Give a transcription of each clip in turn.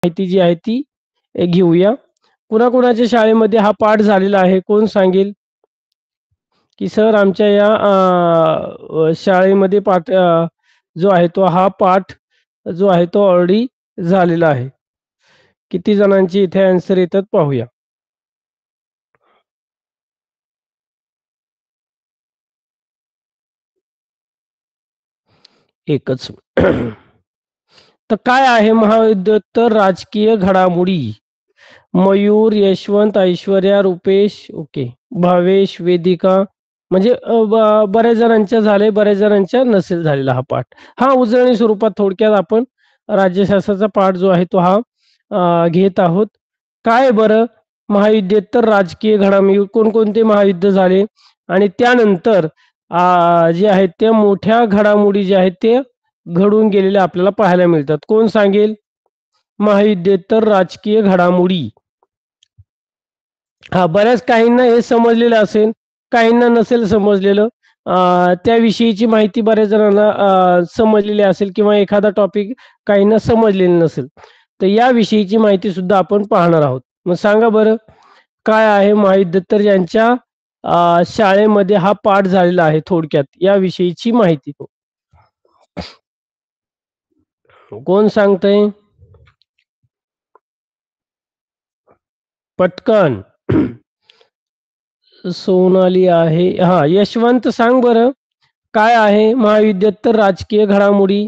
माहिती जी आहे ती घेऊया. कुणाकुणाच्या शाळेमध्ये हा पाठ झालेला आहे कोण सांगेल? की सर आमच्या या शाळेमध्ये पाठ जो आहे तो हा पाठ जो आहे तो ऑलरेडी झालेला आहे. किती जणांची इथे आन्सर येतात पाहूया. एकच. तर काय आहे महायुद्धोत्तर राजकीय घडामोडी? मयूर, यशवंत, ऐश्वर्या, रुपेश, ओके, भावेश, वेदिका, म्हणजे बऱ्याच जणांच्या झाले, बऱ्याच जणांच्या नसेल झालेला हा पाठ. हा उजळणी स्वरूपात थोडक्यात आपण राज्यशास्त्राचा पाठ जो आहे तो हा घेत आहोत. काय बरं महायुद्धोत्तर राजकीय घडामोडी, कोणकोणते महायुद्ध झाले आणि त्यानंतर जे आहेत त्या मोठ्या घडामोडी ज्या आहेत ते घडून गेलेल्या आपल्याला पाहायला मिळतात. कोण सांगेल? महायुद्धोत्तर राजकीय घडामोडी. हा, बऱ्याच काहींना हे समजलेलं असेल, काहींना नसेल समजलेलं. त्याविषयीची माहिती बऱ्याच जणांना समजलेली असेल किंवा एखादा टॉपिक काहींना समजलेला नसेल. तर याविषयीची माहिती सुद्धा आपण पाहणार आहोत. मग सांगा बरं काय आहे महायुद्धोत्तर ज्यांच्या शाळेमध्ये हा पाठ झालेला आहे थोडक्यात याविषयीची माहिती. कोण सांगतंय? पटकन. सोनाली आहे. हा, यशवंत सांग बरं काय आहे महायुद्धोत्तर राजकीय घडामोडी?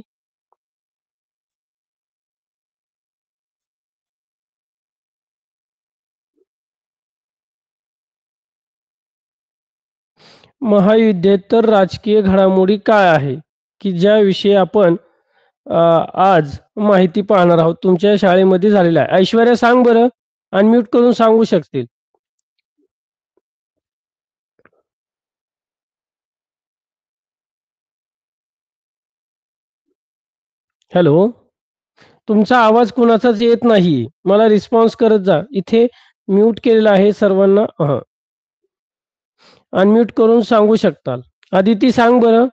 महायुद्धोत्तर राजकीय घडामोडी काय आहे की ज्याविषयी आपण आज माहिती पाहणार आहोत, तुमच्या शाळेमध्ये झालेला आहे. ऐश्वर्या सांग बरं, अनम्यूट करून सांगू शकतील. हॅलो, तुमचा आवाज कुणाचाच येत नाही, मला रिस्पॉन्स करत जा. इथे म्यूट केलेला आहे सर्वांना. अनम्यूट करून सांगू शकताल. आदिती सांग बरं.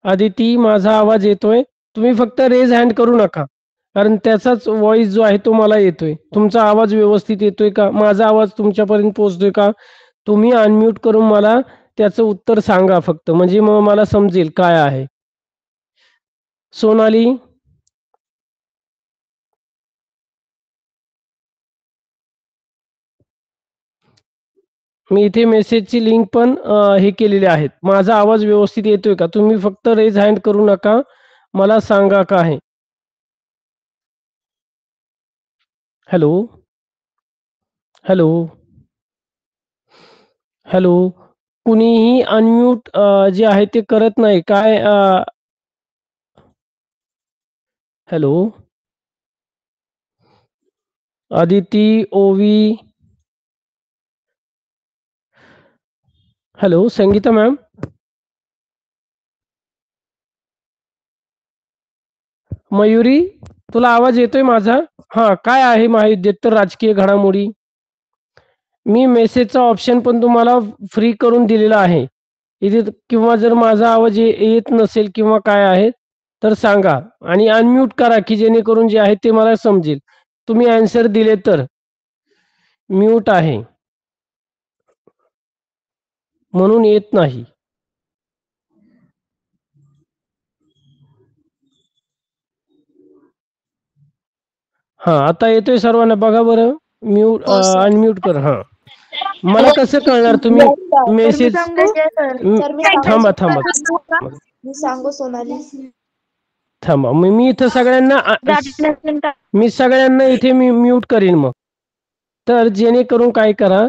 आदिती, माझा आवाज येतोय? तुम्ही फक्त रेज हँड करू नका, कारण त्याचाच व्हॉइस जो आहे तो मला येतोय. तुमचा आवाज व्यवस्थित येतोय का? माझा आवाज तुमच्यापर्यंत पोहोचतोय का? तुम्ही अनम्यूट करून मला त्याचं उत्तर सांगा फक्त, म्हणजे मग मला समजेल काय आहे. सोनाली, मी इथे मेसेजची लिंक पण हे केलेली आहेत. माझा आवाज व्यवस्थित येतोय का? तुम्ही फक्त रेज हँड करू नका, मला सांगा का आहे. हॅलो हॅलो हॅलो, कुणीही अनम्यूट जे आहे ते करत नाही काय? हॅलो, आदिती, ओवी, हॅलो, संगीता मॅम, मयुरी, तुला आवाज येतोय माझा? हा, काय आहे महायुद्धोत्तर राजकीय घडामोडी? मी मेसेजचा ऑप्शन पण तुम्हाला फ्री करून दिलेला आहे इथे, किंवा जर माझा आवाज येत नसेल किंवा काय आहे तर सांगा आणि अनम्यूट करा की जेणेकरून जे आहे ते मला समजेल. तुम्ही आन्सर दिले तर. म्यूट आहे म्हणून येत नाही. हा, आता येतोय सर्वांना बघा बरं. म्यूट हो सर. अनम्यूट कर. हा, मला कसं कळणार तुम्ही मेसेज? थांबा थांबा मी सांगू सोनाली. थांबा, मी इथं सगळ्यांना इथे मी म्यूट करीन मग. तर जेणेकरून काय करा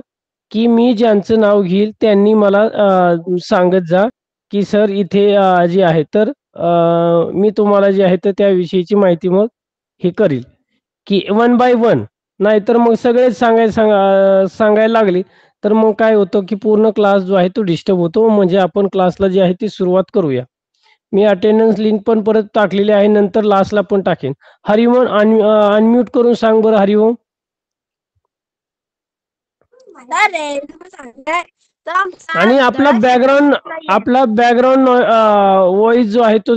की मी ज्यांचं नाव घेईल त्यांनी मला सांगत जा की सर इथे जे आहे तर मी तुम्हाला जे आहे तर त्याविषयीची माहिती मग हे करील की वन बाय वन. नाहीतर मग सगळेच सांगायला लागले तर मग काय होतं की पूर्ण क्लास जो आहे तो डिस्टर्ब होतो. म्हणजे आपण क्लासला जी आहे ती सुरुवात करूया. मी अटेंडन्स लिंक पण परत टाकलेली आहे, नंतर लास्टला पण टाकेन. हरिओम अनम्यूट करून सांग बरं हरिओम. आणि आपला बॅकग्राऊंड व्हॉइस जो आहे तो